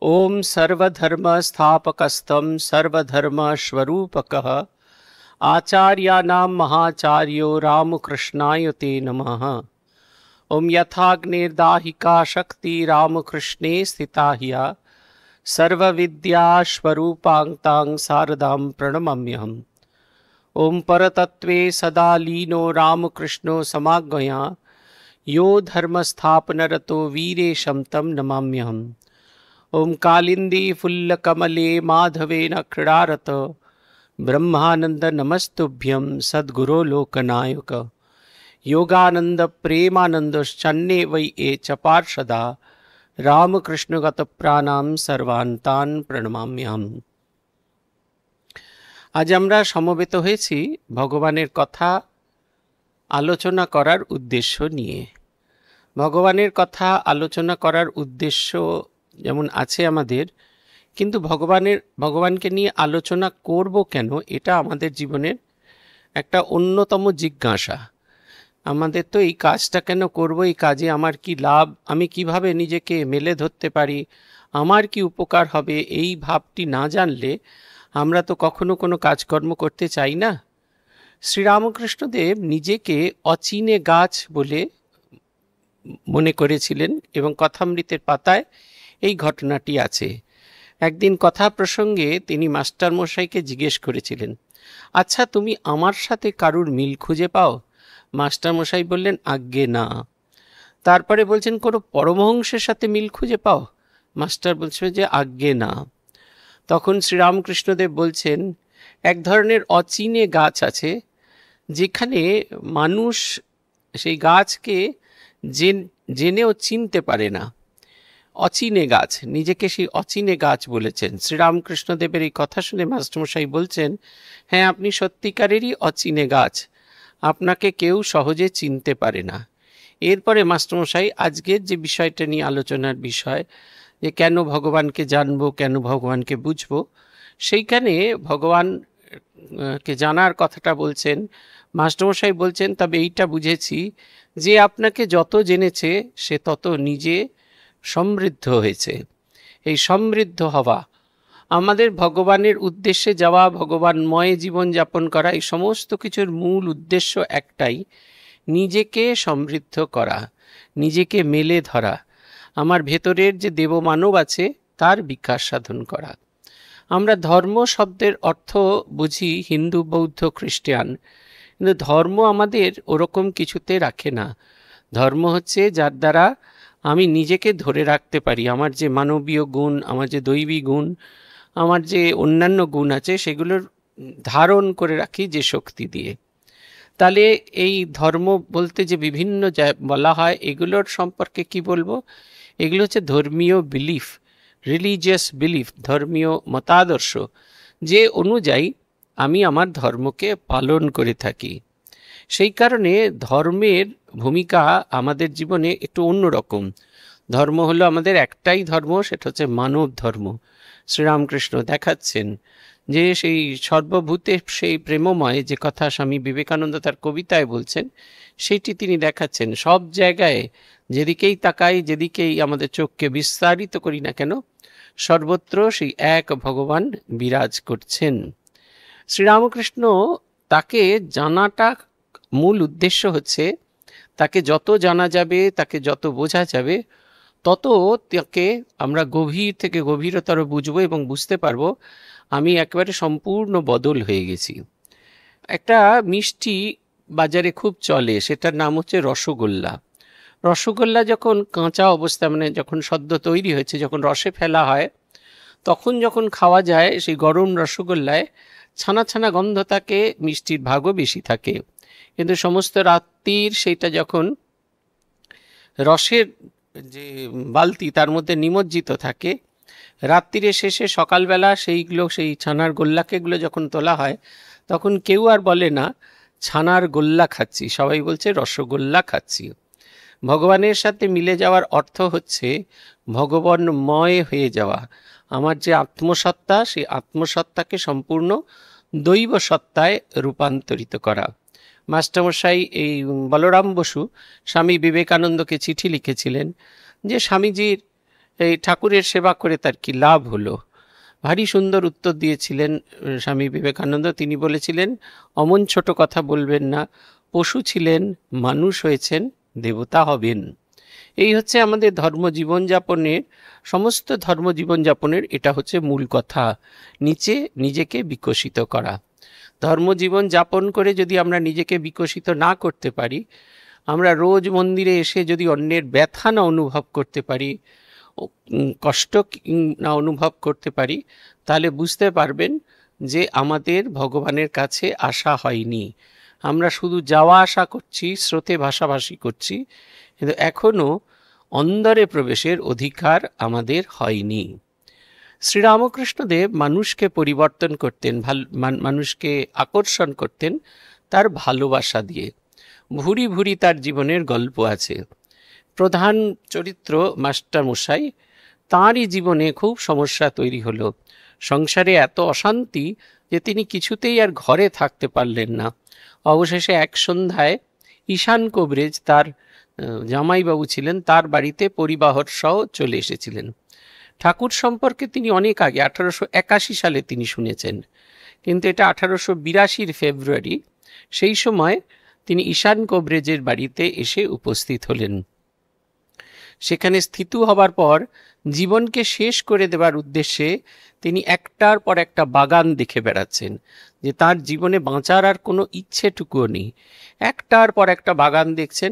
ओम सर्वधर्म स्थापकस्तं सर्वधर्म स्वरूपकः आचार्याणां महाचार्यो रामकृष्णाय ते नमः। ओम यथाग्निर्दाहिका शक्ति रामकृष्णे स्थिता ह्या सर्वविद्या स्वरूपांतां शारदां प्रणमम्यहम्। ओम परतत्वे सदा लीनो रामकृष्णो समाज्ञया यो धर्मस्थापनरतो वीरेशं तं नमाम्यहम्। ओम कालिंदी फुल्लकमले माधवेन क्रीडारत ब्रह्मानंद नमस्तुभ्यं सद्गुरो लोकनायक योगानंद प्रेमानंद चन्ने वै ए च पार्षदा रामकृष्णगत प्राणाम सर्वान्तान प्रणमाम्यहम्। आज আমরা সমবেত হয়েছি ভগবানের কথা আলোচনা করার উদ্দেশ্য নিয়ে। ভগবানের কথা আলোচনা করার উদ্দেশ্য যেমন আছে আমাদের, কিন্তু ভগবানকে নিয়ে আলোচনা করব কেন, এটা আমাদের জীবনের একটা অন্যতম জিজ্ঞাসা। আমাদের তো এই কাজটা কেন করব, এই কাজে আমার কি লাভ, আমি কিভাবে নিজেকে মেলে ধরতে পারি, আমার কি উপকার হবে, এই ভাবটি না জানলে আমরা তো কখনো কোনো কাজকর্ম করতে চাই না। শ্রীরামকৃষ্ণদেব নিজেকে অচিনে গাছ বলে মনে করেছিলেন এবং কথামৃতের পাতায় এই ঘটনাটি আছে। একদিন কথা প্রসঙ্গে তিনি মাস্টারমশাইকে জিজ্ঞেস করেছিলেন, আচ্ছা তুমি আমার সাথে কারুর মিল খুঁজে পাও? মাস্টারমশাই বললেন, আজ্ঞে না। তারপরে বলছেন, কোনো পরমহংসের সাথে মিল খুঁজে পাও? মাস্টার বলছে যে আজ্ঞে না। তখন শ্রীরামকৃষ্ণদেব বলছেন, এক ধরনের অচিনে গাছ আছে যেখানে মানুষ সেই গাছকে জেনেও চিনতে পারে না। অচিনে গাছ, নিজেকে সেই অচিনে গাছ বলেছেন। শ্রীরামকৃষ্ণদেবের এই কথা শুনে মাস্টারমশাই বলছেন, হ্যাঁ আপনি সত্যিকারেরই অচিনে গাছ, আপনাকে কেউ সহজে চিনতে পারে না। এরপরে মাস্টারমশাই আজকের যে বিষয়টা নিয়ে আলোচনার বিষয়, যে কেন ভগবানকে জানবো, কেন ভগবানকে বুঝবো, সেইখানে ভগবানকে জানার কথাটা বলছেন। মাস্টারমশাই বলছেন, তবে এইটা বুঝেছি যে আপনাকে যত জেনেছে সে তত নিজে সমৃদ্ধ হয়েছে। এই সমৃদ্ধ হওয়া, আমাদের ভগবানের উদ্দেশ্যে যাওয়া, ভগবানময় জীবনযাপন করা, এই সমস্ত কিছুর মূল উদ্দেশ্য একটাই, নিজেকে সমৃদ্ধ করা, নিজেকে মেলে ধরা, আমার ভেতরের যে দেবমানব আছে তার বিকাশ সাধন করা। আমরা ধর্ম শব্দের অর্থ বুঝি হিন্দু, বৌদ্ধ, খ্রিস্টান, কিন্তু ধর্ম আমাদের ওরকম কিছুতে রাখে না। ধর্ম হচ্ছে যার দ্বারা আমি নিজেকে ধরে রাখতে পারি, আমার যে মানবীয় গুণ, আমার যে দৈবী গুণ, আমার যে অন্যান্য গুণ আছে, সেগুলোর ধারণ করে রাখি যে শক্তি দিয়ে। তাহলে এই ধর্ম বলতে যে বিভিন্ন বলা হয়, এগুলোর সম্পর্কে কি বলবো? এগুলো হচ্ছে ধর্মীয় বিলিফ, রিলিজিয়াস বিলিফ, ধর্মীয় মতাদর্শ, যে অনুযায়ী আমি আমার ধর্মকে পালন করে থাকি। সেই কারণে ধর্মের ভূমিকা আমাদের জীবনে একটু অন্যরকম। ধর্ম হলো আমাদের একটাই ধর্ম, সেটা হচ্ছে মানব ধর্ম। শ্রীরামকৃষ্ণ দেখাচ্ছেন যে সেই সর্বভূতে সেই প্রেমময়, যে কথা স্বামী বিবেকানন্দ তার কবিতায় বলছেন, সেইটি তিনি দেখাচ্ছেন। সব জায়গায় যেদিকেই তাকাই, যেদিকেই আমাদের চোখকে বিস্তারিত করি না কেন, সর্বত্র সেই এক ভগবান বিরাজ করছেন। শ্রীরামকৃষ্ণ তাকে জানাটা মূল উদ্দেশ্য হচ্ছে, তাকে যত জানা যাবে, তাকে যত বোঝা যাবে, তত তাকে আমরা গভীর থেকে গভীরতর বুঝবো এবং বুঝতে পারবো আমি একেবারে সম্পূর্ণ বদল হয়ে গেছি। একটা মিষ্টি বাজারে খুব চলে, সেটার নাম হচ্ছে রসগোল্লা। রসগোল্লা যখন কাঁচা অবস্থা, মানে যখন সদ্য তৈরি হয়েছে, যখন রসে ফেলা হয়, তখন যখন খাওয়া যায়, সেই গরম রসগোল্লায় ছানা ছানা গন্ধ থাকে, মিষ্টির ভাগও বেশি থাকে। কিন্তু সমস্ত রাত্রির সেইটা যখন রসের যে বালতি তার মধ্যে নিমজ্জিত থাকে, রাত্রিরে শেষে সকালবেলা সেই ছানার গোল্লাকেগুলো যখন তোলা হয়, তখন কেউ আর বলে না ছানার গোল্লা খাচ্ছি, সবাই বলছে রসগোল্লা খাচ্ছি। ভগবানের সাথে মিলে যাওয়ার অর্থ হচ্ছে ভগবানময় হয়ে যাওয়া। আমার যে আত্মসত্তা, সেই আত্মসত্তাকে সম্পূর্ণ দৈব সত্তায় রূপান্তরিত করা। মাস্টারমশাই এই বলরাম বসু স্বামী বিবেকানন্দকে চিঠি লিখেছিলেন যে স্বামীজির এই ঠাকুরের সেবা করে তার কি লাভ হলো? ভারী সুন্দর উত্তর দিয়েছিলেন স্বামী বিবেকানন্দ। তিনি বলেছিলেন, অমন ছোট কথা বলবেন না, পশু ছিলেন, মানুষ হয়েছেন, দেবতা হবেন। এই হচ্ছে আমাদের ধর্মজীবনযাপনের, সমস্ত ধর্মজীবনযাপনের এটা হচ্ছে মূল কথা, নিচে নিজেকে বিকশিত করা। ধর্মজীবন যাপন করে যদি আমরা নিজেকে বিকশিত না করতে পারি, আমরা রোজ মন্দিরে এসে যদি অন্যের ব্যথা না অনুভব করতে পারি, কষ্ট না অনুভব করতে পারি, তাহলে বুঝতে পারবেন যে আমাদের ভগবানের কাছে আসা হয়নি। আমরা শুধু যাওয়া আসা করছি, স্রোতে ভাসাভাসি করছি, কিন্তু এখনো অন্দরে প্রবেশের অধিকার আমাদের হয়নি। শ্রীরামকৃষ্ণদেব মানুষকে পরিবর্তন করতেন, মানুষকে আকর্ষণ করতেন তার ভালোবাসা দিয়ে। ভুরি ভুরি তার জীবনের গল্প আছে। প্রধান চরিত্র মাস্টারমশাই, তাঁরই জীবনে খুব সমস্যা তৈরি হলো। সংসারে এত অশান্তি যে তিনি কিছুতেই আর ঘরে থাকতে পারলেন না। অবশেষে এক সন্ধ্যায় ঈশান কবরেজ, তার জামাইবাবু ছিলেন, তার বাড়িতে পরিবাহর সহ চলে এসেছিলেন। ঠাকুর সম্পর্কে তিনি অনেক আগে 1881 সালে তিনি শুনেছেন, কিন্তু এটা 1882 ফেব্রুয়ারি। সেই সময় তিনি ঈশান কবরেজের বাড়িতে এসে উপস্থিত হলেন। সেখানে স্থিত হবার পর জীবনকে শেষ করে দেবার উদ্দেশ্যে তিনি একটার পর একটা বাগান দেখে বেড়াচ্ছেন, যে তার জীবনে বাঁচার আর কোনো ইচ্ছেটুকুও নেই। একটার পর একটা বাগান দেখছেন।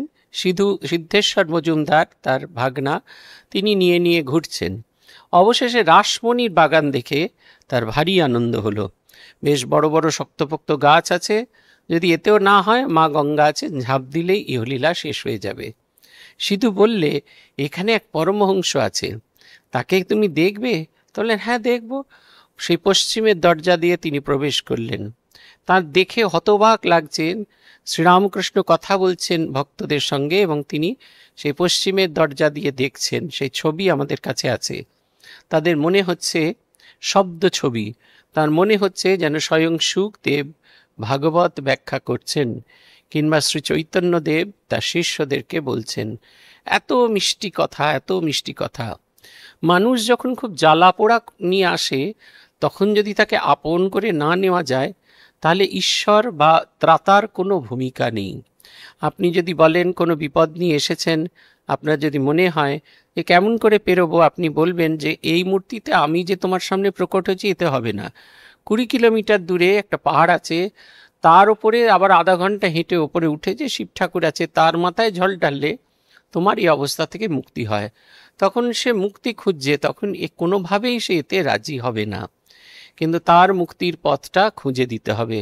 সিদ্ধেশ্বর মজুমদার, তার ভাগনা, তিনি নিয়ে নিয়ে ঘুরছেন। অবশেষে রাসমণির বাগান দেখে তার ভারী আনন্দ হলো। বেশ বড় বড় শক্তপোক্ত গাছ আছে, যদি এতেও না হয় মা গঙ্গা আছে, ঝাঁপ দিলেই ইহলীলা শেষ হয়ে যাবে। সিধু বললে, এখানে এক পরমহংস আছে, তাকে তুমি দেখবে? তাহলে হ্যাঁ দেখব। সেই পশ্চিমের দরজা দিয়ে তিনি প্রবেশ করলেন। তার দেখে হতবাক লাগছেন। শ্রীরামকৃষ্ণ কথা বলছেন ভক্তদের সঙ্গে এবং তিনি সেই পশ্চিমের দরজা দিয়ে দেখছেন। সেই ছবি আমাদের কাছে আছে। তাদের মনে হচ্ছে শব্দ ছবি, তার মনে হচ্ছে যেন স্বয়ং সুখদেব ভাগবত ব্যাখ্যা করছেন, কিংবা শ্রী চৈতন্যদেব তার শিষ্যদেরকে বলছেন। এত মিষ্টি কথা, এত মিষ্টি কথা। মানুষ যখন খুব জ্বালা পোড়া নিয়ে আসে, তখন যদি তাকে আপন করে না নেওয়া যায়, তাহলে ঈশ্বর বা ত্রাতার কোনো ভূমিকা নেই। আপনি যদি বলেন কোনো বিপদ নিয়ে এসেছেন, আপনার যদি মনে হয় যে কেমন করে পেরোবো, আপনি বলবেন যে এই মূর্তিতে আমি যে তোমার সামনে প্রকট হয়েছি এতে হবে না। 20 কিলোমিটার দূরে একটা পাহাড় আছে, তার ওপরে আবার আধা ঘন্টা হেঁটে ওপরে উঠে যে শিব ঠাকুর আছে, তার মাথায় জল ঢাললে তোমার এই অবস্থা থেকে মুক্তি হয়। তখন সে মুক্তি খুঁজছে, তখন কোনোভাবেই সে এতে রাজি হবে না, কিন্তু তার মুক্তির পথটা খুঁজে দিতে হবে।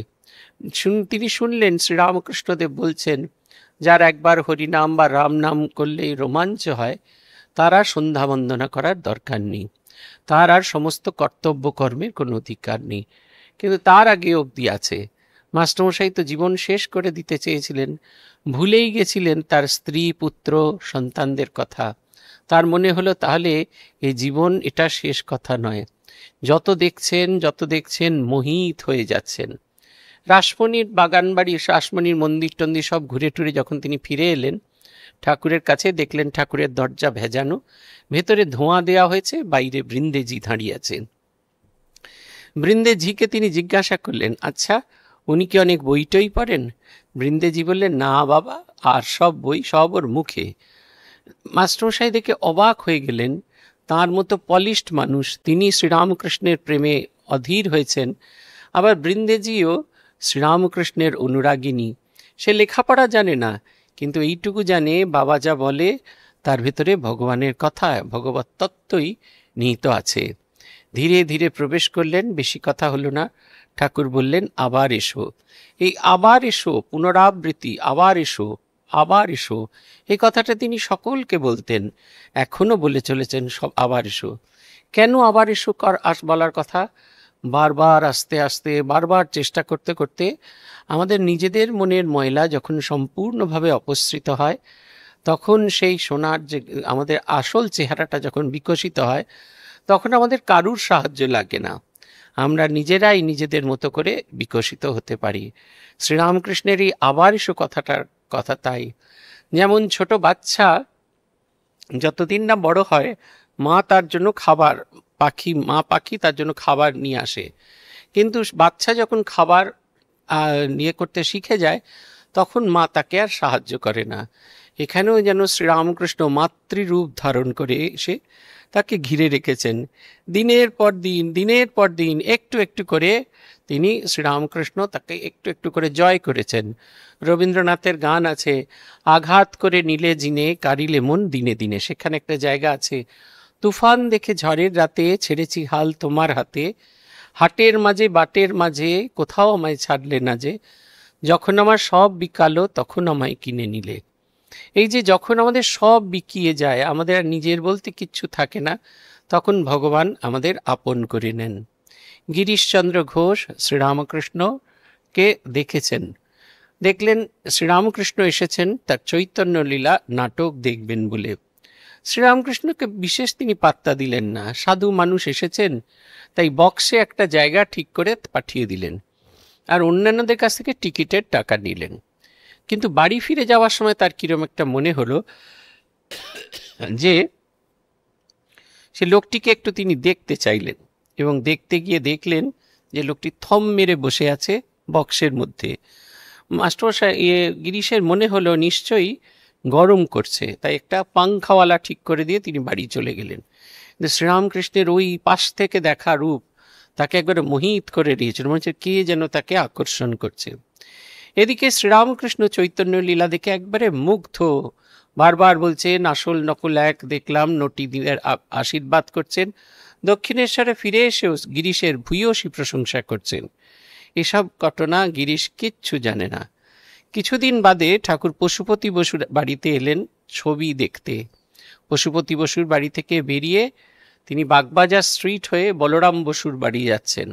তিনি শুনলেন শ্রীরামকৃষ্ণদেব বলছেন, যার একবার হরিনাম বা রাম নাম করলেই রোমাঞ্চ হয়, তার আর সন্ধ্যা বন্দনা করার দরকার নেই, তার আর সমস্ত কর্তব্য কর্মের কোনো অধিকার নেই। কিন্তু তার আগে অবধি আছে। মাস্টারমশাই তো জীবন শেষ করে দিতে চেয়েছিলেন, ভুলেই গেছিলেন তার স্ত্রী, পুত্র, সন্তানদের কথা। তার মনে হলো তাহলে এই জীবন এটা শেষ কথা নয়। যত দেখছেন মোহিত হয়ে যাচ্ছেন। রাসমণির বাগান বাড়ি, রাসমণির মন্দির টন্দির সব ঘুরে টুরে যখন তিনি ফিরে এলেন ঠাকুরের কাছে, দেখলেন ঠাকুরের দরজা ভেজানো, ভেতরে ধোঁয়া দেওয়া হয়েছে, বাইরে বৃন্দেজি দাঁড়িয়ে আছেন। বৃন্দেজিকে তিনি জিজ্ঞাসা করলেন, আচ্ছা উনি কি অনেক বই টই পড়েন? বৃন্দেজি বললেন, না বাবা, আর সব বই সব ওর মুখে। মাস্টারমশাই দেখে অবাক হয়ে গেলেন। তার মতো পলিশড মানুষ, তিনি শ্রীরামকৃষ্ণের প্রেমে অধীর হয়েছেন, আবার বৃন্দেজিও শ্রীরামকৃষ্ণের অনুরাগিনী। সে লেখাপড়া জানে না, কিন্তু এইটুকু জানে বাবা যা বলে তার ভেতরে ভগবানের কথা, ভগবত তত্ত্বই নিহিত আছে। ধীরে ধীরে প্রবেশ করলেন, বেশি কথা হলো না। ঠাকুর বললেন, আবার এসো। এই আবার এসো, পুনরাবৃত্তি, আবার এসো, আবার এসো, এই কথাটা তিনি সকলকে বলতেন, এখনো বলে চলেছেন সব আবার এসো। কেন আবার এসো বলার কথা? বারবার আস্তে আস্তে বারবার চেষ্টা করতে করতে আমাদের নিজেদের মনের ময়লা যখন সম্পূর্ণভাবে অপসৃত হয়, তখন সেই সোনার যে আমাদের আসল চেহারাটা যখন বিকশিত হয়, তখন আমাদের কারুর সাহায্য লাগে না, আমরা নিজেরাই নিজেদের মতো করে বিকশিত হতে পারি। শ্রীরামকৃষ্ণের এই আবার এসো কথাটার কথা তাই। যেমন ছোট বাচ্চা যতদিন না বড় হয়, মা তার জন্য খাবার, মা পাখি তার জন্য খাবার নিয়ে আসে। কিন্তু বাচ্চা যখন খাবার নিয়ে করতে শিখে যায় তখন মা তাকে আর সাহায্য করে না। এখানেও যেন শ্রীরামকৃষ্ণ মাতৃরূপ ধারণ করে এসে তাকে ঘিরে রেখেছেন। দিনের পর দিন একটু একটু করে তিনি শ্রীরামকৃষ্ণ তাকে একটু একটু করে জয় করেছেন। রবীন্দ্রনাথের গান আছে, আঘাত করে নিলে জিনে কারিলে মন দিনে দিনে, সেখানে একটা জায়গা আছে, তুফান দেখে ঝড়ের রাতে ছেড়েছি হাল তোমার হাতে, হাটের মাঝে বাটের মাঝে কোথাও আমায় ছাড়লে না যে, যখন আমার সব বিকালো তখন আমায় কিনে নিলে। এই যে যখন আমাদের সব বিকিয়ে যায়, আমাদের আর নিজের বলতে কিচ্ছু থাকে না, তখন ভগবান আমাদের আপন করে নেন। গিরিশচন্দ্র ঘোষ শ্রীরামকৃষ্ণকে দেখেছেন, দেখলেন শ্রীরামকৃষ্ণ এসেছেন তার চৈতন্য লীলা নাটক দেখবেন বলে। শ্রীরামকৃষ্ণকে বিশেষ তিনি পাত্তা দিলেন না, সাধু মানুষ এসেছেন তাই বক্সে একটা জায়গা ঠিক করে পাঠিয়ে দিলেন আর অন্যান্যদের কাছ থেকে টিকিটের টাকা নিলেন। কিন্তু বাড়ি ফিরে যাওয়ার সময় তার কিরম একটা মনে হলো যে সে লোকটিকে একটু তিনি দেখতে চাইলেন, এবং দেখতে গিয়ে দেখলেন যে লোকটি থম মেরে বসে আছে বক্সের মধ্যে। মাস্টারমশাই গিরিশের মনে হলো নিশ্চয়ই গরম করছে, তাই একটা পাংখাওয়ালা ঠিক করে দিয়ে তিনি বাড়ি চলে গেলেন। শ্রীরামকৃষ্ণের ওই পাশ থেকে দেখা রূপ তাকে একবারে মোহিত করে দিয়েছিল, মনে হচ্ছে কে যেন তাকে আকর্ষণ করছে। এদিকে শ্রীরামকৃষ্ণ চৈতন্য লীলা দেখে একবারে মুগ্ধ, বারবার বলছেন আসল নকল এক দেখলাম, নটি দিনের আশীর্বাদ করছেন। দক্ষিণেশ্বরে ফিরে এসেও গিরিশের ভূয়সী প্রশংসা করছেন। এসব ঘটনা গিরিশ কিচ্ছু জানে না। কিছুদিন বাদে ঠাকুর পশুপতি বসুর বাড়িতে এলেন ছবি দেখতে। পশুপতি বসুর বাড়ি থেকে বেরিয়ে তিনি বাগবাজার স্ট্রিট হয়ে বলরাম বসুর বাড়ি যাচ্ছেন।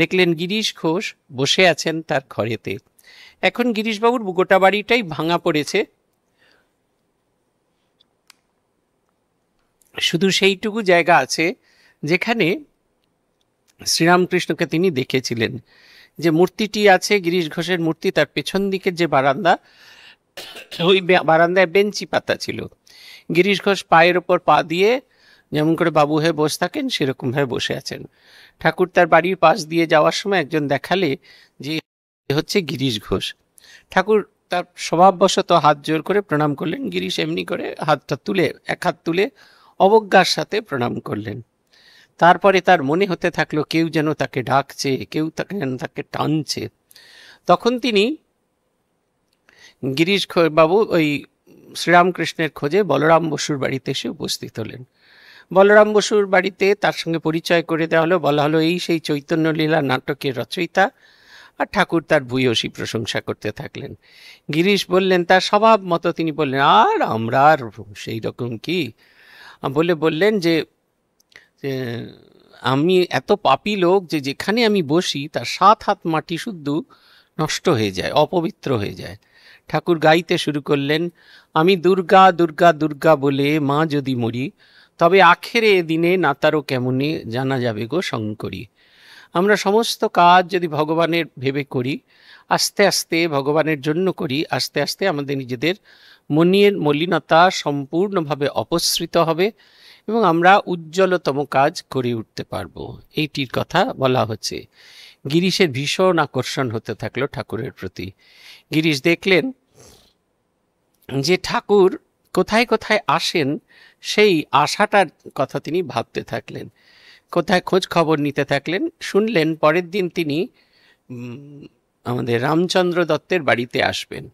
দেখলেন গিরিশ ঘোষ বসে আছেন তার ঘরেতে। এখন গিরিশবাবুর গোটা বাড়িটাই ভাঙা পড়েছে, শুধু সেইটুকু জায়গা আছে যেখানে শ্রীরামকৃষ্ণকে তিনি দেখেছিলেন। যে মূর্তিটি আছে গিরিশ ঘোষের মূর্তি, তার পেছন দিকের যে বারান্দা, ওই বারান্দায় বেঞ্চি পাতা ছিল। গিরিশ ঘোষ পায়ের ওপর পা দিয়ে যেমন করে বাবু হয়ে বসে থাকেন সেরকমভাবে বসে আছেন। ঠাকুর তার বাড়ির পাশ দিয়ে যাওয়ার সময় একজন দেখালে যে হচ্ছে গিরিশ ঘোষ। ঠাকুর তার স্বভাববশত হাত জোর করে প্রণাম করলেন। গিরিশ এমনি করে হাতটা তুলে, এক হাত তুলে অবজ্ঞার সাথে প্রণাম করলেন। তারপরে তার মনে হতে থাকলো কেউ যেন তাকে ডাকছে, কেউ যেন তাকে টানছে। তখন তিনি গিরিশ বাবু ওই শ্রীরামকৃষ্ণের খোঁজে বলরাম বসুর বাড়িতে এসে উপস্থিত হলেন। বলরাম বসুর বাড়িতে তার সঙ্গে পরিচয় করে দেওয়া হলো, বলা হলো এই সেই চৈতন্য লীলা নাটকের রচয়িতা। আর ঠাকুর তার ভূয়সী প্রশংসা করতে থাকলেন। গিরিশ বললেন, তার স্বভাব মতো তিনি বললেন, আর আমরা আর সেই রকম কি বললেন যে আমি এত পাপী লোক যে যেখানে আমি বসি তার 7 হাত মাটি শুদ্ধ নষ্ট হয়ে যায়, অপবিত্র হয়ে যায়। ঠাকুর গাইতে শুরু করলেন, আমি দুর্গা দুর্গা দুর্গা বলে মা যদি মরি, তবে আখেরে দিনে নাতারও কেমনে জানা যাবে গো শঙ্করী। আমরা সমস্ত কাজ যদি ভগবানের ভেবে করি, আস্তে আস্তে ভগবানের জন্য করি, আস্তে আস্তে আমাদের নিজেদের মনের মলিনতা সম্পূর্ণভাবে অপসৃত হবে এবং আমরা উজ্জ্বলতম কাজ করে উঠতে পারবো। এইটির কথা বলা হচ্ছে। গিরিশের ভীষণ আকর্ষণ হতে থাকলো ঠাকুরের প্রতি। গিরিশ দেখলেন যে ঠাকুর কোথায় কোথায় আসেন, সেই আশাটার কথা তিনি ভাবতে থাকলেন, কোথায় খোঁজ খবর নিতে থাকলেন। শুনলেন পরের দিন তিনি আমাদের রামচন্দ্র দত্তের বাড়িতে আসবেন,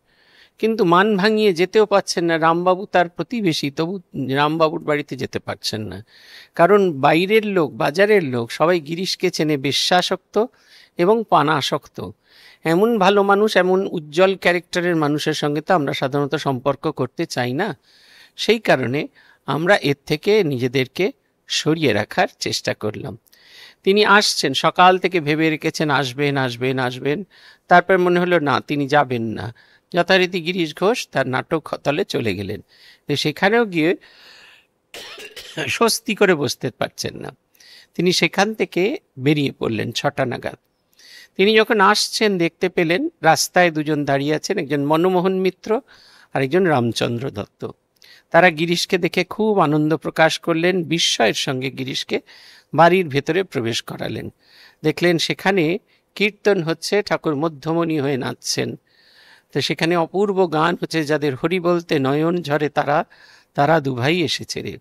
কিন্তু মান ভাঙিয়ে যেতেও পারছেন না। রামবাবু তার প্রতিবেশী, তবু রামবাবুর বাড়িতে যেতে পারছেন না, কারণ বাইরের লোক, বাজারের লোক সবাই গিরিশকে চেনে বেশ্যাসক্ত এবং পানাসক্ত। এমন ভালো মানুষ, এমন উজ্জ্বল ক্যারেক্টারের মানুষের সঙ্গে তো আমরা সাধারণত সম্পর্ক করতে চাই না। সেই কারণে আমরা এর থেকে নিজেদেরকে সরিয়ে রাখার চেষ্টা করলাম। তিনি আসছেন, সকাল থেকে ভেবে রেখেছেন আসবেন আসবেন আসবেন, তারপর মনে হলো না, তিনি যাবেন না। যথারীতি গিরিশ ঘোষ তার নাটক হলে চলে গেলেন। সেখানেও গিয়ে স্বস্তি করে বসতে পারছেন না, তিনি সেখান থেকে বেরিয়ে পড়লেন 6টা নাগাদ। তিনি যখন আসছেন দেখতে পেলেন রাস্তায় দুজন দাঁড়িয়ে আছেন, একজন মনমোহন মিত্র আর একজন রামচন্দ্র দত্ত। তারা গিরিশকে দেখে খুব আনন্দ প্রকাশ করলেন, বিস্ময়ের সঙ্গে গিরিশকে বাড়ির ভেতরে প্রবেশ করালেন। দেখলেন সেখানে কীর্তন হচ্ছে, ঠাকুর মধ্যমণি হয়ে নাচছেন। তো সেখানে অপূর্ব গান হচ্ছে, যাদের হরি বলতে নয়ন ঝরে তারা, তারা দুভাই এসেছে রে।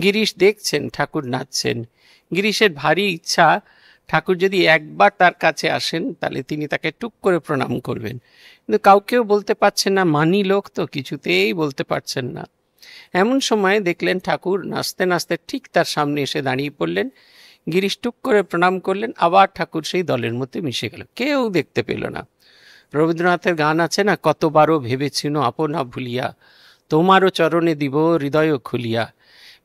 গিরিশ দেখছেন ঠাকুর নাচছেন। গিরিশের ভারী ইচ্ছা ঠাকুর যদি একবার তার কাছে আসেন তাহলে তিনি তাকে টুক করে প্রণাম করবেন, কিন্তু কাউকেও বলতে পারছেন না, মানি লোক তো কিছুতেই বলতে পারছেন না। এমন সময় দেখলেন ঠাকুর নাচতে নাচতে ঠিক তার সামনে এসে দাঁড়িয়ে পড়লেন। গিরিশ টুক করে প্রণাম করলেন, আবার ঠাকুর সেই দলের মধ্যে মিশে গেল, কেউ দেখতে পেল না। রবীন্দ্রনাথের গান আছে না, কতবারও ভেবেছিনো আপনা ভুলিয়া, তোমারও চরণে দিব হৃদয় খুলিয়া,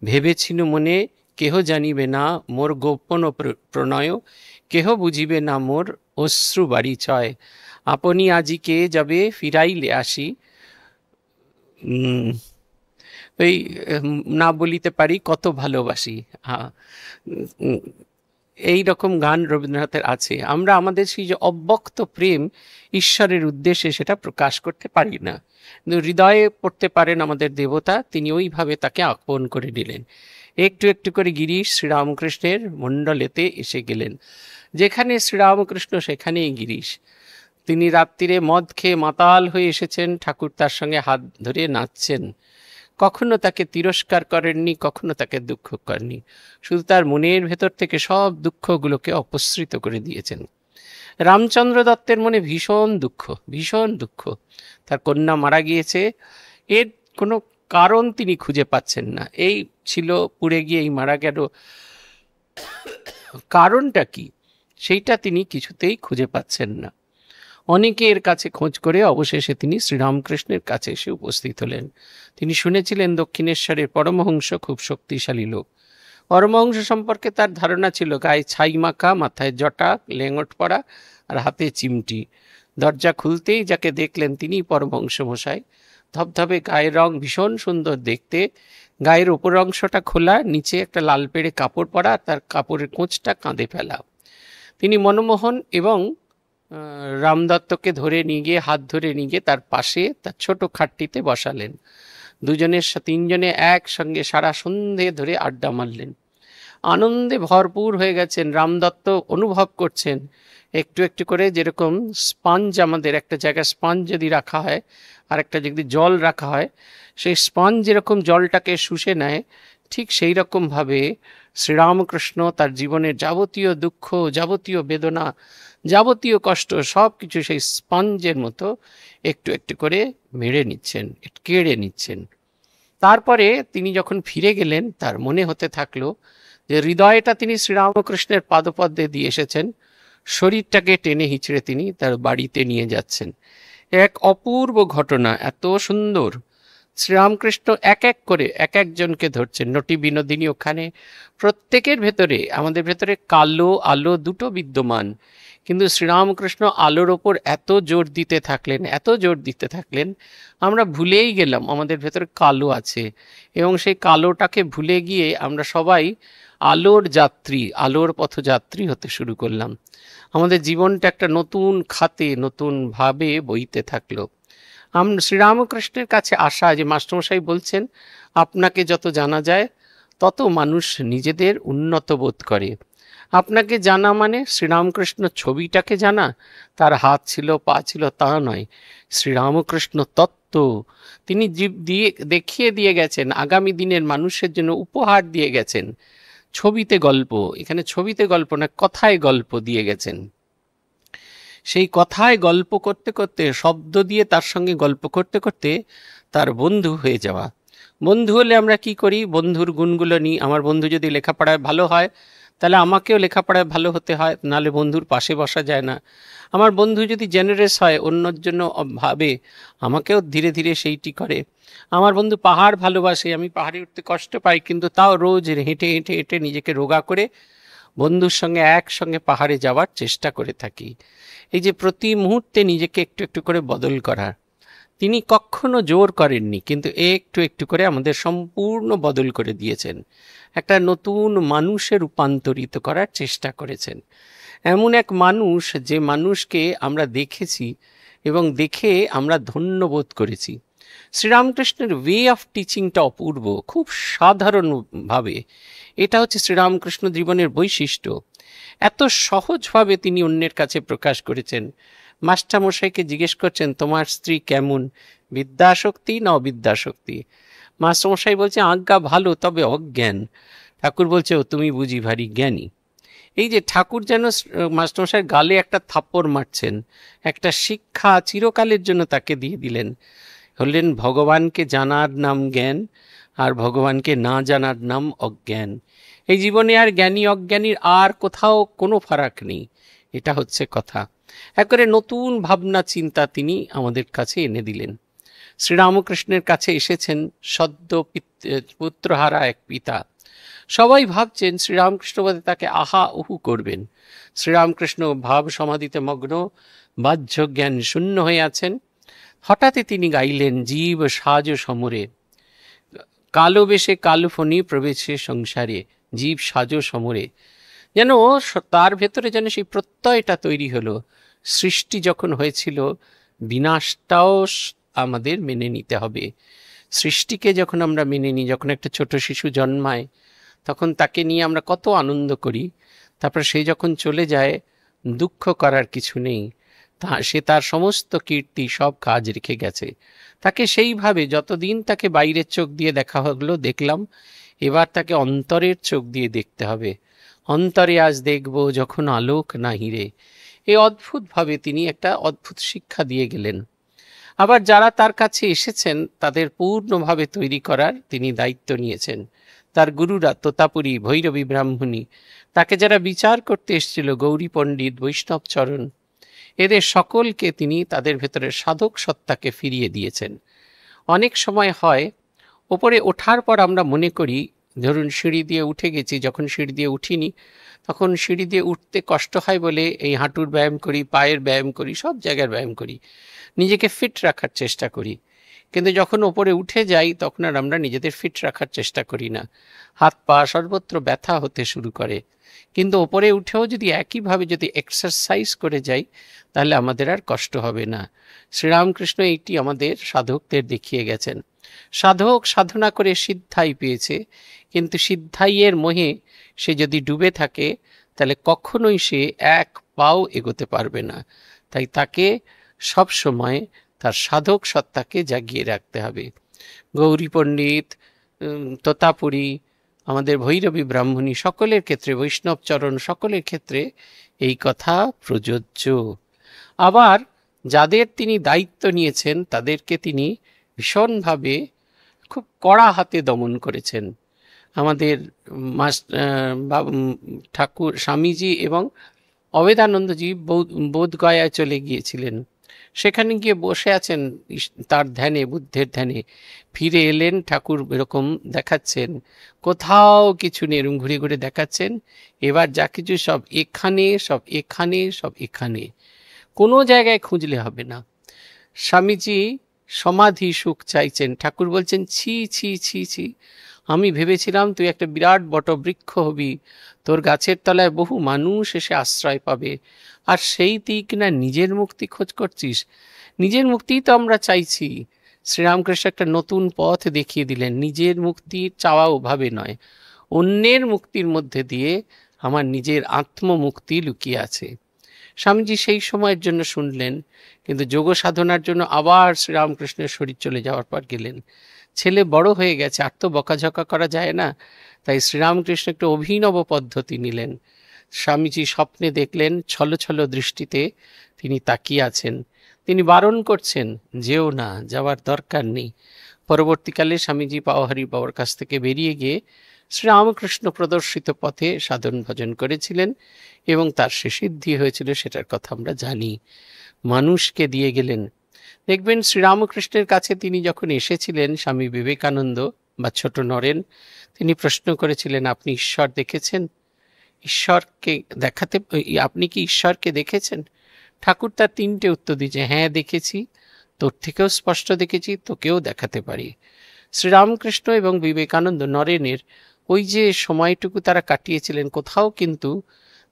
ভেবেছিনু মনে কেহ জানিবে না মোর গোপন প্রণয়, কেহ বুঝিবে না মোর অশ্রু বাড়ি ছয়, আপনি আজিকে যাবে ফিরাইলে আসি, ওই না বলিতে পারি কত ভালোবাসি। এই রকম গান রবীন্দ্রনাথের আছে। আমরা আমাদের সেই যে অব্যক্ত প্রেম ঈশ্বরের উদ্দেশ্যে সেটা প্রকাশ করতে পারি না, কিন্তু হৃদয়ে পড়তে পারেন আমাদের দেবতা, তিনি ওইভাবে তাকে আপন করে নিলেন। একটু একটু করে গিরিশ শ্রীরামকৃষ্ণের মণ্ডলেতে এসে গেলেন। যেখানে শ্রীরামকৃষ্ণ সেখানেই গিরিশ। তিনি রাত্রিরে মদ খেয়ে মাতাল হয়ে এসেছেন, ঠাকুর তার সঙ্গে হাত ধরে নাচছেন। কখনো তাকে তিরস্কার করেননি, কখনো তাকে দুঃখ করেননি, শুধু তার মনের ভেতর থেকে সব দুঃখগুলোকে অপসৃত করে দিয়েছেন। রামচন্দ্র দত্তের মনে ভীষণ দুঃখ, ভীষণ দুঃখ। তার কন্যা মারা গিয়েছে, এর কোনো কারণ তিনি খুঁজে পাচ্ছেন না। এই ছিল, পুড়ে গিয়ে এই মারা গেল, কারণটা কি সেইটা তিনি কিছুতেই খুঁজে পাচ্ছেন না। অনেকের কাছে খোঁজ করে অবশেষে তিনি শ্রীরামকৃষ্ণের কাছে এসে উপস্থিত হলেন। তিনি শুনেছিলেন দক্ষিণেশ্বরের পরমহংস খুব শক্তিশালী লোক। পরমহংস সম্পর্কে তার ধারণা ছিল গায়ে ছাই মাখা, মাথায় জটা, লেঙট পরা আর হাতে চিমটি। দরজা খুলতেই যাকে দেখলেন তিনি পরমহংস মশাই। ধবধবে গায়ের রং, ভীষণ সুন্দর দেখতে। গায়ের ওপর অংশটা খোলা, নিচে একটা লাল পেড়ে কাপড় পরা, তার কাপড়ের কোঁচটা কাঁধে ফেলা। তিনি মনমোহন এবং রামদত্তকে ধরে নিয়ে গিয়ে, হাত ধরে নিয়ে গিয়ে তার পাশে তার ছোট খাটটিতে বসালেন। তিনজনে একসঙ্গে সারা সন্ধে ধরে আড্ডা মারলেন। আনন্দে ভরপুর হয়ে গেছেন। রামদত্ত অনুভব করছেন একটু একটু করে, যেরকম স্পঞ্জ, আমাদের একটা জায়গায় স্পঞ্জ যদি রাখা হয় আর একটা যদি জল রাখা হয়, সেই স্পঞ্জ যেরকম জলটাকে শুষে নেয়, ঠিক সেই রকমভাবে শ্রীরামকৃষ্ণ তার জীবনের যাবতীয় দুঃখ, যাবতীয় বেদনা, যাবতীয় কষ্ট সব কিছু সেই স্পঞ্জের মতো একটু একটু করে মেরে নিচ্ছেন, কেড়ে নিচ্ছেন। তারপরে তিনি যখন ফিরে গেলেন, তার মনে হতে থাকলো যে হৃদয়টা তিনি শ্রীরামকৃষ্ণের পাদপদ্মে দিয়ে এসেছেন, শরীরটাকে টেনে হিঁচড়ে তিনি তার বাড়িতে নিয়ে যাচ্ছেন। এক অপূর্ব ঘটনা, এত সুন্দর। শ্রীরামকৃষ্ণ এক এক করে এক একজনকে ধরছেন। নটি বিনোদিনী ওখানে, প্রত্যেকের ভেতরে, আমাদের ভেতরে কালো আলো দুটো বিদ্যমান, কিন্তু শ্রীরামকৃষ্ণ আলোর ওপর এত জোর দিতে থাকলেন, এত জোর দিতে থাকলেন, আমরা ভুলেই গেলাম আমাদের ভেতরে কালো আছে, এবং সেই কালোটাকে ভুলে গিয়ে আমরা সবাই আলোর যাত্রী, আলোর পথযাত্রী হতে শুরু করলাম। আমাদের জীবনটা একটা নতুন খাতে, নতুনভাবে বইতে থাকলো। শ্রীরামকৃষ্ণের কাছে আসা, যে মাস্টারমশাই বলছেন আপনাকে যত জানা যায় তত মানুষ নিজেদের উন্নত বোধ করে। আপনাকে জানা মানে শ্রীরামকৃষ্ণ ছবিটাকে জানা, তার হাত ছিল, পা ছিল, তা নয়। শ্রীরামকৃষ্ণ তত্ত্ব তিনি দেখিয়ে দিয়ে গেছেন, আগামী দিনের মানুষের জন্য উপহার দিয়ে গেছেন। ছবিতে গল্প, এখানে ছবিতে গল্প না, কথায় গল্প দিয়ে গেছেন। সেই কথায় গল্প করতে করতে, শব্দ দিয়ে তার সঙ্গে গল্প করতে করতে তার বন্ধু হয়ে যাওয়া। বন্ধু হলে আমরা কি করি? বন্ধুর গুণগুলো নিই। আমার বন্ধু যদি লেখাপড়ায় ভালো হয় তাহলে আমাকেও লেখাপড়ায় ভালো হতে হয়, নাহলে বন্ধুর পাশে বসা যায় না। আমার বন্ধু যদি জেনারেস হয়, অন্যর জন্য ভাবে, আমাকেও ধীরে ধীরে সেইটি করে। আমার বন্ধু পাহাড় ভালোবাসে, আমি পাহাড়ে উঠতে কষ্ট পাই, কিন্তু তাও রোজ হেঁটে হেঁটে হেঁটে নিজেকে রোগা করে বন্ধুর সঙ্গে একসঙ্গে পাহাড়ে যাওয়ার চেষ্টা করে থাকি। এই যে প্রতি মুহূর্তে নিজেকে একটু একটু করে বদল করার, তিনি কখনো জোর করেননি, কিন্তু একটু একটু করে আমাদের সম্পূর্ণ বদল করে দিয়েছেন। একটা নতুন মানুষে রূপান্তরিত করার চেষ্টা করেছেন। এমন এক মানুষ, যে মানুষকে আমরা দেখেছি এবং দেখে আমরা ধন্য বোধ করেছি। শ্রীরামকৃষ্ণের ওয়ে অফ টিচিংটা অপূর্ব, খুব সাধারণভাবে। এটা হচ্ছে শ্রীরামকৃষ্ণ জীবনের বৈশিষ্ট্য। এত সহজভাবে তিনি অন্যের কাছে প্রকাশ করেছেন। মাস্টারমশাইকে জিজ্ঞেস করছেন, তোমার স্ত্রী কেমন, বিদ্যাশক্তি না অবিদ্যাশক্তি? মাস্টারমশাই বলছে, আজ্ঞা ভালো, তবে অজ্ঞান। ঠাকুর বলছে, ও তুমি বুঝি ভারী জ্ঞানী। এই যে ঠাকুর যেন মাস্টারমশাইয়ের গালে একটা থাপ্পড় মারছেন, একটা শিক্ষা চিরকালের জন্য তাকে দিয়ে দিলেন। হলেন ভগবানকে জানার নাম জ্ঞান, আর ভগবানকে না জানার নাম অজ্ঞান। এই জীবনে আর জ্ঞানী অজ্ঞানীর আর কোথাও কোনো ফারাক নেই, এটা হচ্ছে কথা। একেবারে নতুন ভাবনা চিন্তা তিনি আমাদের কাছে এনে দিলেন। শ্রীরামকৃষ্ণের কাছে এসেছেন সদ্য পুত্রহারা এক পিতা। সবাই ভাবছেন শ্রীরামকৃষ্ণ বোধ তাকে আহা উহু করবেন। শ্রীরামকৃষ্ণ ভাব সমাধিতে মগ্ন, বাহ্য জ্ঞান শূন্য হয়ে আছেন। হঠাৎই তিনি গাইলেন, জীব সাজ সমরে, কালো বেশে কালো ফণি প্রবেশে সংসারে, জীব সাজ সমরে। যেন তার ভেতরে যেন সেই প্রত্যয়টা তৈরি হলো, সৃষ্টি যখন হয়েছিল বিনাশটাও আমাদের মেনে নিতে হবে। সৃষ্টিকে যখন আমরা মেনে নিই, যখন একটা ছোট শিশু জন্মায় তখন তাকে নিয়ে আমরা কত আনন্দ করি, তারপর সে যখন চলে যায় দুঃখ করার কিছু নেই। সে তার সমস্ত কীর্তি সব কাজ রেখে গেছে। তাকে সেইভাবে যতদিন তাকে বাইরের চোখ দিয়ে দেখা হলো দেখলাম, এবার তাকে অন্তরের চোখ দিয়ে দেখতে হবে। অন্তরে আজ দেখব যখন আলোক নাহিরে। এই অদ্ভুতভাবে তিনি একটা অদ্ভুত শিক্ষা দিয়ে গেলেন। আবার যারা তার কাছে এসেছেন তাদের পূর্ণভাবে তৈরি করার তিনি দায়িত্ব নিয়েছেন। তার গুরুরা তোতাপুরী, ভৈরবী ব্রাহ্মণী, তাকে যারা বিচার করতে এসেছিল, গৌরী পণ্ডিত, বৈষ্ণবচরণ, এদের সকলকে তিনি তাদের ভেতরে সাধক সত্তাকে ফিরিয়ে দিয়েছেন। অনেক সময় হয় ওপরে ওঠার পর আমরা মনে করি, ধরুন সিঁড়ি দিয়ে উঠে গেছি, যখন সিঁড়ি দিয়ে উঠিনি তখন সিঁড়ি দিয়ে উঠতে কষ্ট হয় বলে এই হাঁটুর ব্যায়াম করি, পায়ের ব্যায়াম করি, সব জায়গার ব্যায়াম করি, নিজেকে ফিট রাখার চেষ্টা করি। কিন্তু যখন ওপরে উঠে যাই তখন আর আমরা নিজেদের ফিট রাখার চেষ্টা করি না, হাত পা সর্বত্র ব্যথা হতে শুরু করে। কিন্তু ওপরে উঠেও যদি একইভাবে যদি এক্সারসাইজ করে যাই তাহলে আমাদের আর কষ্ট হবে না। শ্রীরামকৃষ্ণ এইটি আমাদের সাধকদের দেখিয়ে গেছেন। সাধক সাধনা করে সিদ্ধাই পেয়েছে, কিন্তু সিদ্ধাইয়ের মোহে সে যদি ডুবে থাকে তাহলে কখনোই সে এক পাও এগোতে পারবে না। তাই তাকে সব সময় তার সাধক সত্তাকে জাগিয়ে রাখতে হবে। গৌরী পণ্ডিত, তোতাপুরী, আমাদের ভৈরবী ব্রাহ্মণী সকলের ক্ষেত্রে, বৈষ্ণবচরণ সকলের ক্ষেত্রে এই কথা প্রযোজ্য। আবার যাদের তিনি দায়িত্ব নিয়েছেন তাদেরকে তিনি ভীষণভাবে খুব কড়া হাতে দমন করেছেন। আমাদের ঠাকুর স্বামীজি এবং অবেদানন্দজি বোধগয়ায় চলে গিয়েছিলেন, সেখানে গিয়ে বসে আছেন তার ধ্যানে, বুদ্ধের ধ্যানে। ফিরে এলেন, ঠাকুর এরকম দেখাচ্ছেন, কোথাও কিছু নেই, এরকম ঘুরে ঘুরে দেখাচ্ছেন, এবার যা কিছু সব এখানে, সব এখানে, সব এখানে, কোনো জায়গায় খুঁজলে হবে না। স্বামীজি সমাধি সুখ চাইছেন, ঠাকুর বলছেন, ছি ছি ছি ছি, আমি ভেবেছিলাম তুই একটা বিরাট বটবৃক্ষ হবি, তোর গাছের তলায় বহু মানুষ এসে আশ্রয় পাবে, আর সেই তুই কিনা নিজের মুক্তি খোঁজ করছিস। নিজের মুক্তিই তো আমরা চাইছি। শ্রীরামকৃষ্ণ একটা নতুন পথ দেখিয়ে দিলেন, নিজের মুক্তির চাওয়া ওভাবে নয়, অন্যের মুক্তির মধ্যে দিয়ে আমার নিজের আত্মমুক্তি লুকিয়ে আছে। স্বামীজি সেই সময়ের জন্য শুনলেন, কিন্তু যোগ সাধনার জন্য আবার শ্রীরামকৃষ্ণের শরীর চলে যাওয়ার পর গেলেন। ছেলে বড় হয়ে গেছে, আর তো বকাঝকা করা যায় না, তাই শ্রীরামকৃষ্ণ একটু অভিনব পদ্ধতি নিলেন। স্বামীজি স্বপ্নে দেখলেন ছলো ছলো দৃষ্টিতে তিনি তাকিয়ে আছেন, তিনি বারণ করছেন, যেও না, যাওয়ার দরকার নেই। পরবর্তীকালে স্বামীজি পাওয়াহারি বাবার কাছ থেকে বেরিয়ে গিয়ে শ্রীরামকৃষ্ণ প্রদর্শিত পথে সাধন ভজন করেছিলেন এবং তার সে সিদ্ধি হয়েছিল, সেটার কথা আমরা জানি। মানুষকে দিয়ে গেলেন। দেখবেন শ্রীরামকৃষ্ণের কাছে তিনি যখন এসেছিলেন, স্বামী বিবেকানন্দ বা ছোট নরেন, তিনি প্রশ্ন করেছিলেন, আপনি ঈশ্বর দেখেছেন? ঈশ্বরকে দেখাতে, আপনি কি ঈশ্বরকে দেখেছেন? ঠাকুর তার তিনটে উত্তর দিয়েছে, হ্যাঁ দেখেছি, তোর থেকেও স্পষ্ট দেখেছি, তোকেও দেখাতে পারি। শ্রীরামকৃষ্ণ এবং বিবেকানন্দ নরেনের ওই যে সময়টুকু তারা কাটিয়েছিলেন, কোথাও কিন্তু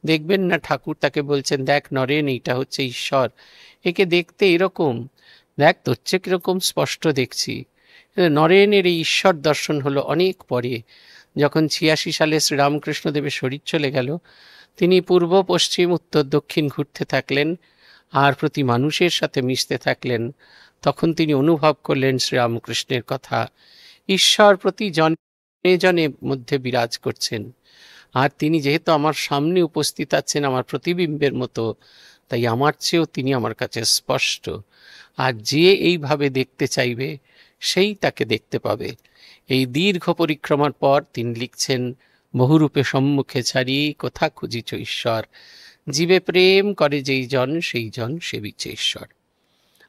দেখবেন না ঠাকুর তাকে বলছেন, দেখ নরেন, এইটা হচ্ছে ঈশ্বর, একে দেখতে এরকম, দেখ তোর চেয়ে কিরকম স্পষ্ট দেখছি। নরেনের এই ঈশ্বর দর্শন হলো অনেক পরে, যখন 86 সালে শ্রীরামকৃষ্ণদেবের শরীর চলে গেল। তিনি পূর্ব পশ্চিম উত্তর দক্ষিণ ঘুরতে থাকলেন আর প্রতি মানুষের সাথে মিশতে থাকলেন। তখন তিনি অনুভব করলেন শ্রীরামকৃষ্ণের কথা, ঈশ্বর প্রতি জনে জনে মধ্যে বিরাজ করছেন। আর তিনি যেহেতু আমার সামনে উপস্থিত আছেন আমার প্রতিবিম্বের মতো, তাই আমার চেয়েও তিনি আমার কাছে স্পষ্ট। আর যে এইভাবে দেখতে চাইবে সেই তাকে দেখতে পাবে। এই দীর্ঘ পরিক্রমার পর তিনি লিখছেন, বহুরূপে সম্মুখে ছাড়ি কোথা খুঁজিছ ঈশ্বর, জীবে প্রেম করে যেই জন সেই জন সেবিছে ঈশ্বর।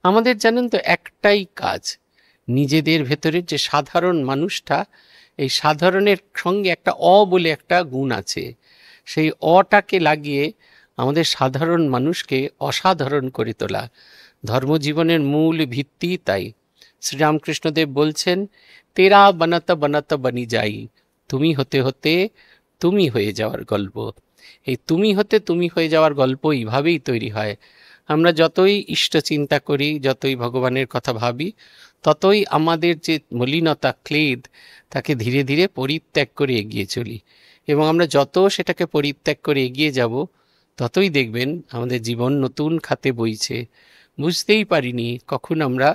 আমাদের জানেন তো একটাই কাজ, নিজেদের ভেতরের যে সাধারণ মানুষটা, এই সাধারণের সঙ্গে একটা বলে একটা গুণ আছে, সেই টাকে লাগিয়ে আমাদের সাধারণ মানুষকে অসাধারণ করে তোলা। ধর্মজীবনের মূল ভিত্তি তাই। শ্রীরামকৃষ্ণদেব বলছেন, তেরা বানাতা বানাতা বানি যাই, তুমি হতে হতে তুমি হয়ে যাওয়ার গল্প। এই তুমি হতে তুমি হয়ে যাওয়ার গল্প এইভাবেই তৈরি হয়। আমরা যতই ইষ্ট চিন্তা করি, যতই ভগবানের কথা ভাবি, ততই আমাদের যে মলিনতা, ক্লেদ, তাকে ধীরে ধীরে পরিত্যাগ করে এগিয়ে চলি। এবং আমরা যত সেটাকে পরিত্যাগ করে এগিয়ে যাব, ততই দেখবেন আমাদের জীবন নতুন খাতে বইছে। বুঝতেই পারিনি কখন আমরা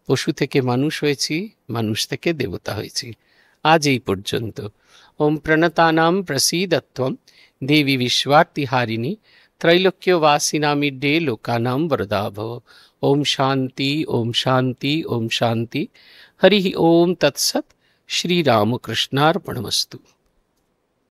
পশু থেকে মানুষ হয়েছি, মানুষ থেকে দেবতা হয়েছি। আজ এই পর্যন্ত। ওম প্রণতানাম প্রসীদত্বম দেবী বিশ্বার্তিহারিণী त्रैलोक्यवासिनामिड्डे लोकानां वरदा भव। ओम शांति ओम शांति ओम शांति। हरि ओम तत्सत्। श्री रामकृष्णार्पणमस्तु।